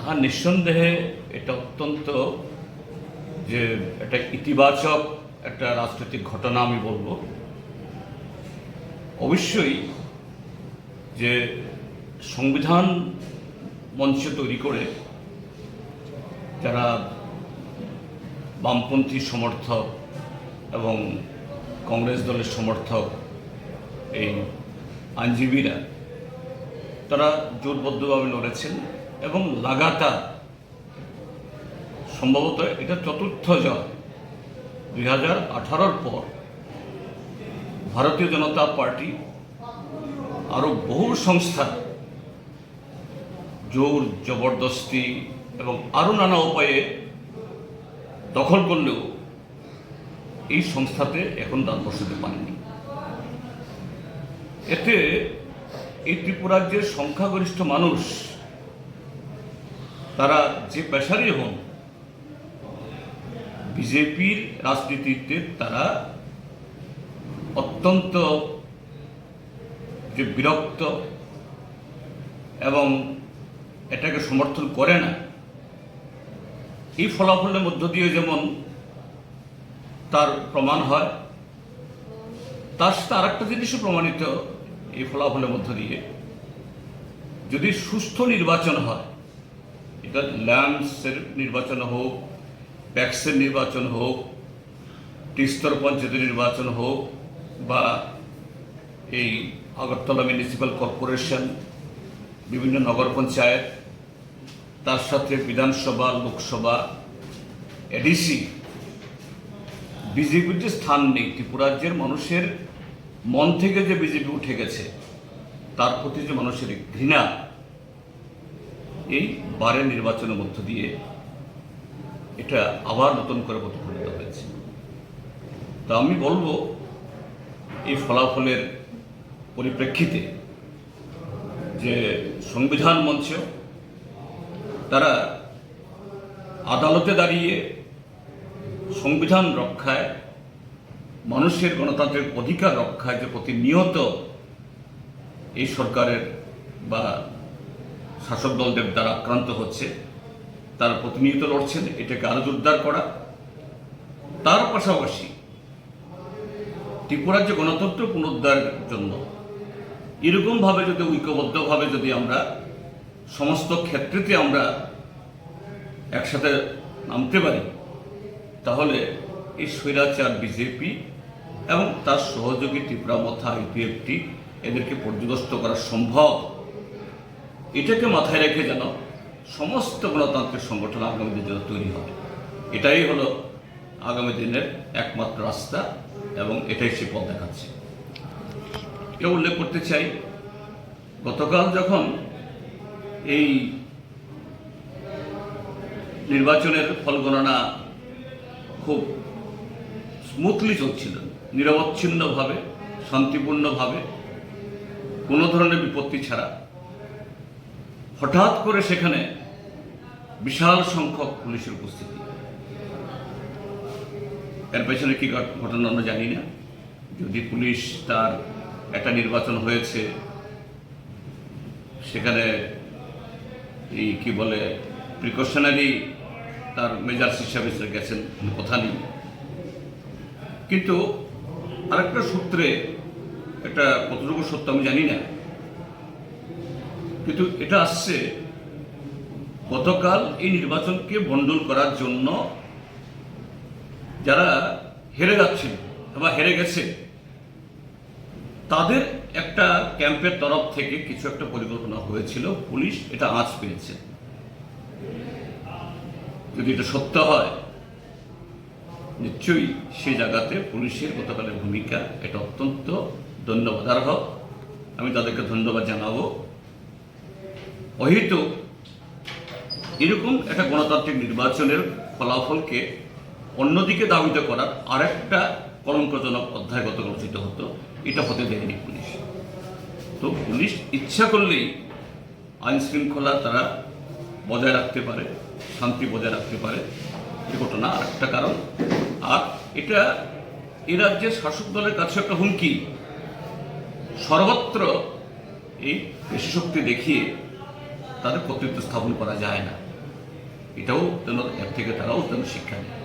হ্যাঁ, নিঃসন্দেহে এটা অত্যন্ত যে একটা ইতিবাচক একটা রাজনৈতিক ঘটনা আমি বলবো। অবশ্যই যে সংবিধান মঞ্চ তৈরি করে যারা বামপন্থী সমর্থক এবং কংগ্রেস দলের সমর্থক এই আইনজীবীরা তারা জোটবদ্ধভাবে লড়েছেন এবং লাগাতার সম্ভবত এটা চতুর্থ জয়। 2018-র পর ভারতীয় জনতা পার্টি আরও বহু সংস্থা জোর জবরদস্তি এবং আরও নানা উপায়ে দখল করলেও এই সংস্থাতে এখন দাঁত বসাতে পারেনি। এতে এই ত্রিপুরাজ্যের সংখ্যাগরিষ্ঠ মানুষ তারা যে পেশারই হন বিজেপির রাজনীতিতে তারা অত্যন্ত যে বিরক্ত এবং এটাকে সমর্থন করে না। এই ফলাফলের মধ্য দিয়ে যেমন তার প্রমাণ হয়, তার সাথে আর একটা জিনিসও প্রমাণিত এই ফলাফলের মধ্য দিয়ে, যদি সুস্থ নির্বাচন হয়, এটা ল্যান্ডসের নির্বাচন হোক, প্যাক্সের নির্বাচন হোক, ত্রিস্তর পঞ্চায়েতের নির্বাচন হোক, বা এই আগরতলা মিউনিসিপ্যাল কর্পোরেশন, বিভিন্ন নগর পঞ্চায়েত, তার সাথে বিধানসভা, লোকসভা, এডিসি, বিজেপির যে স্থান নেই, ত্রিপুরাজ্যের মানুষের মন থেকে যে বিজেপি উঠে গেছে, তার প্রতি যে মানুষের ঘৃণা এই বারের নির্বাচনের মধ্য দিয়ে এটা আবার নতুন করে প্রতিফলিত হয়েছে। তা আমি বলবো এই ফলাফলের পরিপ্রেক্ষিতে যে সংবিধান মঞ্চ তারা আদালতে দাঁড়িয়ে সংবিধান রক্ষায়, মানুষের গণতান্ত্রিক অধিকার রক্ষায় যে প্রতিনিয়ত এই সরকারের বা শাসক দলদের দ্বারা আক্রান্ত হচ্ছে, তারা প্রতিনিয়ত লড়ছেন এটাকে আরো জোরদার করা। তার পাশাপাশি ত্রিপুরার যে গণতন্ত্র পুনরুদ্ধারের জন্য এরকমভাবে যদি ঐক্যবদ্ধভাবে যদি আমরা সমস্ত ক্ষেত্রেতে আমরা একসাথে নামতে পারি, তাহলে এই স্বৈরাচার বিজেপি এবং তার সহযোগী ত্রিপুরা মথা ইউপিএফটি এদেরকে পর্যদস্ত করা সম্ভব। এটাকে মাথায় রেখে যেন সমস্ত গণতান্ত্রিক সংগঠন আগামী দিনে তৈরি হবে, এটাই হলো আগামী দিনের একমাত্র রাস্তা এবং এটাই সে পথ দেখাচ্ছে। এটা উল্লেখ করতে চাই, গতকাল যখন এই নির্বাচনের ফল গণনা খুব স্মুথলি চলছিল, নিরবচ্ছিন্নভাবে, শান্তিপূর্ণভাবে, কোনো ধরনের বিপত্তি ছাড়া, হঠাৎ করে সেখানে বিশাল সংখ্যক পুলিশের উপস্থিতি। এর পেছনে কি ঘটনা আমরা জানি না। যদি পুলিশ তার একটা নির্বাচন হয়েছে, সেখানে এই কি বলে প্রিকশনারি তার মেজার্স হিসাবে গেছেন, কথা নেই। কিন্তু আরেকটা সূত্রে, এটা কতটুকু সত্য আমি জানি না, কিন্তু এটা আসছে গতকাল এই নির্বাচনকে ভণ্ডুল করার জন্য যারা হেরে যাচ্ছিল বা হেরে গেছে, তাদের একটা ক্যাম্পের তরফ থেকে কিছু একটা পরিকল্পনা হয়েছিল, পুলিশ এটা আঁচ পেয়েছে। যদি এটা সত্য হয়, নিশ্চয়ই সেই জায়গাতে পুলিশের গতকালের ভূমিকা এটা অত্যন্ত ধন্যবাদার্হ। আমি তাদেরকে ধন্যবাদ জানাবো। অহেতুক এরকম একটা গণতান্ত্রিক নির্বাচনের ফলাফলকে অন্যদিকে দাবিত করার আরেকটা কলঙ্কজনক অধ্যায় গতকাল রচিত হতো, এটা হতে দেয়নি পুলিশ। তো পুলিশ ইচ্ছা করলেই আইন শৃঙ্খলা তারা বজায় রাখতে পারে, শান্তি বজায় রাখতে পারে, এ ঘটনা আরেকটা কারণ। আর এটা এ রাজ্যের শাসক দলের কাছে একটা হুমকি, সর্বত্র এই পেশি শক্তি দেখিয়ে তাদের কর্তৃত্ব স্থাপন করা যায় না। এটাও যেন এর থেকে তারাও যেন শিক্ষা নেয়।